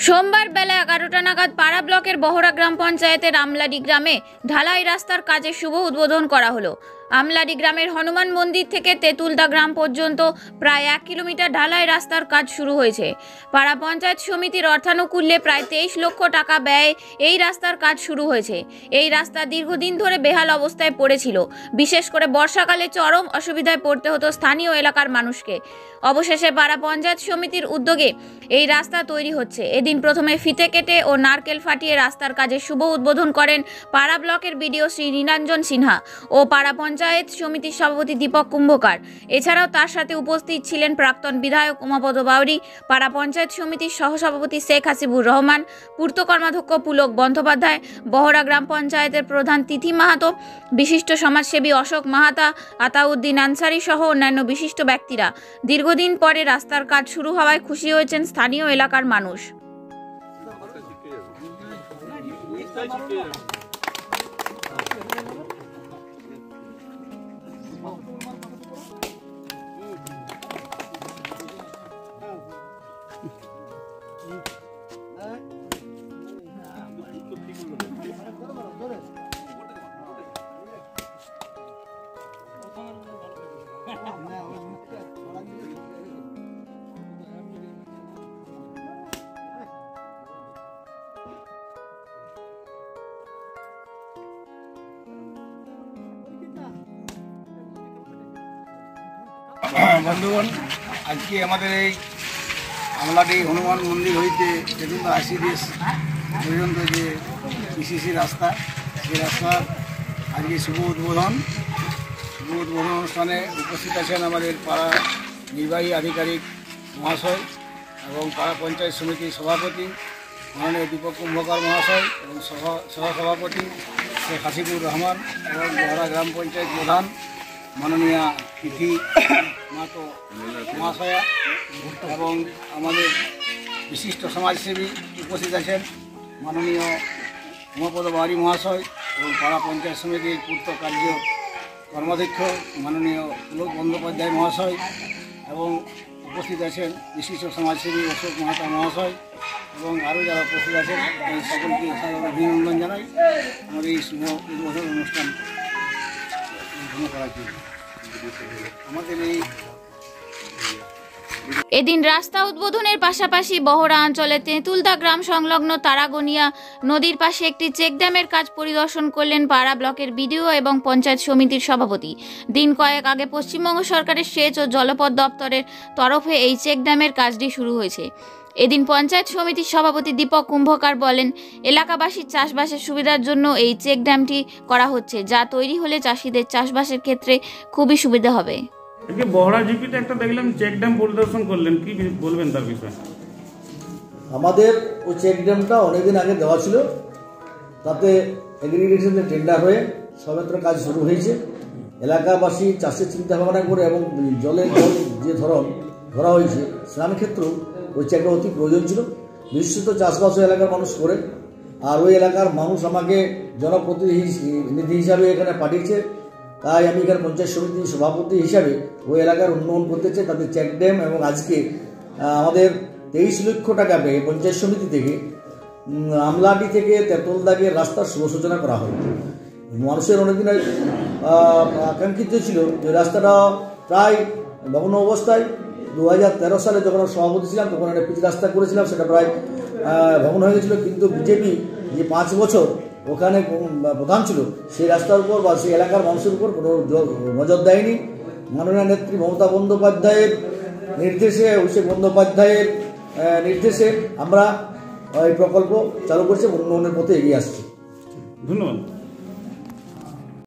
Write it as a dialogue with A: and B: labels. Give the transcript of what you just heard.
A: সোমবার বেলা 11টা নাগাদ পাড়া ব্লকের বহরা গ্রাম পঞ্চায়েতের আমলাডি গ্রামে ঢালাই রাস্তার কাজের শুভ উদ্বোধন করা হলো। আমলাডি গ্রামের হনুমান মন্দির থেকে তেঁতুলদা গ্রাম পর্যন্ত প্রায় 1 কিলোমিটার ঢালাই রাস্তার কাজ শুরু হয়েছে। পাড়া পঞ্চায়েত সমিতির অর্থানুকূল্যে প্রায় 23 লক্ষ টাকা ব্যয়ে এই রাস্তার কাজ শুরু হয়েছে। এই রাস্তা দীর্ঘদিন ধরে বেহাল অবস্থায় পড়েছিল। বিশেষ করে বর্ষাকালে চরম অসুবিধায় পড়তে হতো স্থানীয় এলাকার মানুষকে। অবশেষে পাড়া পঞ্চায়েত সমিতির উদ্যোগে এই রাস্তা তৈরি হচ্ছে। এদিন প্রথমে ফিতে কেটে ও নারকেল ফাটিয়ে রাস্তার কাজের শুভ উদ্বোধন করেন পাড়া ব্লকের বিডিও শ্রী নীলাঞ্জন সিনহা ও পাড়া পঞ্চায়েত সমিতির সভাপতি দীপক কুম্ভকার। এছাড়াও তার সাথে উপস্থিত ছিলেন প্রাক্তন বিধায়ক উমাপদ বাউরি, পাড়া পঞ্চায়েত সমিতির সহসভাপতি শেখ হাসিবুর রহমান, পূর্ত কর্মাধ্যক্ষ পুলক বন্দ্যোপাধ্যায়, বহরা গ্রাম পঞ্চায়েতের প্রধান তিথি মাহাতো, বিশিষ্ট সমাজসেবী অশোক মাহাতা, আতাউদ্দিন আনসারি সহ অন্যান্য বিশিষ্ট ব্যক্তিরা। দীর্ঘদিন পরে রাস্তার কাজ শুরু হওয়ায় খুশি হয়েছেন স্থানীয় এলাকার মানুষ।
B: বন্ধুগণ, আজকে আমাদের এই আমলাডি হনুমান মন্দির হইতে তেঁতুলদা আইসিডিএস পর্যন্ত যে পিসিসি রাস্তা, সেই রাস্তার আজকে শুভ উদ্বোধন অনুষ্ঠানে উপস্থিত আছেন আমাদের পাড়া নির্বাহী আধিকারিক মহাশয় এবং পাড়া পঞ্চায়েত সমিতির সভাপতি মাননীয় দীপক কুম্ভকার মহাশয় এবং সহসভাপতি শেখ হাসিবুর রহমান এবং বহরা গ্রাম পঞ্চায়েত প্রধান মাননীয়া তিথি মাহাতো মহাশয়া এবং আমাদের বিশিষ্ট সমাজসেবী উপস্থিত আছেন মাননীয় উমাপদ বাউরি মহাশয় এবং পাড়া পঞ্চায়েত সমিতির পূর্ত কার্য কর্মাধ্যক্ষ মাননীয় পুলক বন্দ্যোপাধ্যায় মহাশয় এবং উপস্থিত আছেন বিশিষ্ট সমাজসেবী অশোক মাহাতা মহাশয় এবং আরও যারা উপস্থিত আছেন সকলকে অভিনন্দন জানাই আমাদের এই শুভ উদ্বোধন অনুষ্ঠান করার জন্য। আমাদের
A: এদিন রাস্তা উদ্বোধনের পাশাপাশি বহরা অঞ্চলে তেঁতুলদা গ্রাম সংলগ্ন তারাগনিয়া নদীর পাশে একটি চেকড্যামের কাজ পরিদর্শন করলেন পাড়া ব্লকের বিডিও এবং পঞ্চায়েত সমিতির সভাপতি। দিন কয়েক আগে পশ্চিমবঙ্গ সরকারের সেচ ও জলপথ দপ্তরের তরফে এই চেকড্যামের কাজটি শুরু হয়েছে। এদিন পঞ্চায়েত সমিতির সভাপতি দীপক কুম্ভকার বলেন, এলাকাবাসীর চাষবাসের সুবিধার জন্য এই চেকড্যামটি করা হচ্ছে, যা তৈরি হলে চাষিদের চাষবাসের ক্ষেত্রে খুবই সুবিধা হবে।
C: বহরা জিপিতে একটা দেখলাম চেক ড্যাম পরিদর্শন করলেন, কি বলবেন তার বিষয়ে?
D: আমাদের ওই চেক ড্যামটা অনেকদিন আগে দেওয়া ছিল, তাতে এগ্রিগেশনের টেন্ডার হয়ে সবেত্র কাজ শুরু হয়েছে। এলাকাবাসী চাষের চিন্তা ভাবনা করে এবং জল যে ধরা হয়েছে সেখান ক্ষেত্রেও ওই চেকটা অতি প্রয়োজন ছিল। বিশেষত চাষবাস এলাকার মানুষ করে, আর ওই এলাকার মানুষ আমাকে জনপ্রতিনিধি হিসাবে এখানে পাঠিয়েছে, তাই আমি এখানে পঞ্চায়েত সমিতির সভাপতি হিসাবে ওই এলাকার উন্নয়ন করতে চাই। তাদের চেক ড্যাম এবং আজকে আমাদের 23 লক্ষ টাকা পেয়ে পঞ্চায়েত সমিতি থেকে আমলাডি থেকে তেঁতুলদাকে রাস্তার শুভ সূচনা করা হয়। মানুষের অনেকদিন আকাঙ্ক্ষিত ছিল যে রাস্তাটা প্রায় ভগ্ন অবস্থায়। 2013 সালে যখন সভাপতি ছিলাম তখন একটা পিচ রাস্তা করেছিলাম, সেটা প্রায় ভগ্ন হয়ে গেছিলো। কিন্তু বিজেপি যে 5 বছর ওখানে প্রধান ছিল, সেই রাস্তার উপর বা সেই এলাকার মানুষের উপর কোনো নজর দেয়নি। মাননীয় নেত্রী মমতা বন্দ্যোপাধ্যায়ের নির্দেশে, অভিষেক বন্দ্যোপাধ্যায়ের নির্দেশে আমরা এই প্রকল্প চালু করছি, উন্নয়নের পথে এগিয়ে আসছি।
C: ধন্যবাদ।